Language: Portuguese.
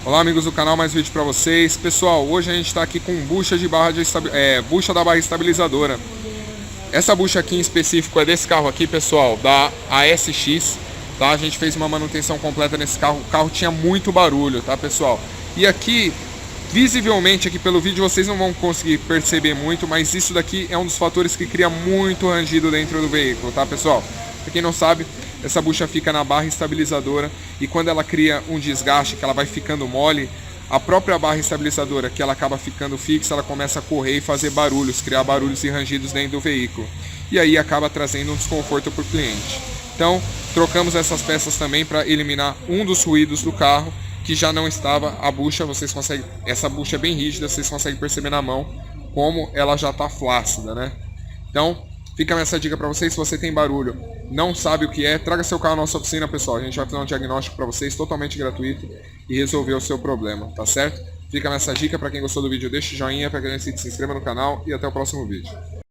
Olá amigos do canal, mais vídeo para vocês. Pessoal, hoje a gente está aqui com bucha de barra bucha da barra estabilizadora. Essa bucha aqui em específico é desse carro aqui, pessoal, da ASX, tá? A gente fez uma manutenção completa nesse carro. O carro tinha muito barulho, tá, pessoal? E aqui, visivelmente aqui pelo vídeo vocês não vão conseguir perceber muito, mas isso daqui é um dos fatores que cria muito rangido dentro do veículo, tá, pessoal? Pra quem não sabe, essa bucha fica na barra estabilizadora e quando ela cria um desgaste, que ela vai ficando mole, a própria barra estabilizadora, que ela acaba ficando fixa, ela começa a correr e fazer barulhos, criar barulhos e rangidos dentro do veículo. E aí acaba trazendo um desconforto para o cliente. Então, trocamos essas peças também para eliminar um dos ruídos do carro, que já não estava a bucha, vocês conseguem, essa bucha é bem rígida, vocês conseguem perceber na mão como ela já está flácida, né? Então, fica essa dica para vocês. Se você tem barulho, não sabe o que é, traga seu carro à nossa oficina, pessoal. A gente vai fazer um diagnóstico para vocês totalmente gratuito e resolver o seu problema, tá certo? Fica nessa dica. Para quem gostou do vídeo, deixa o joinha, para quem não se inscreva no canal e até o próximo vídeo.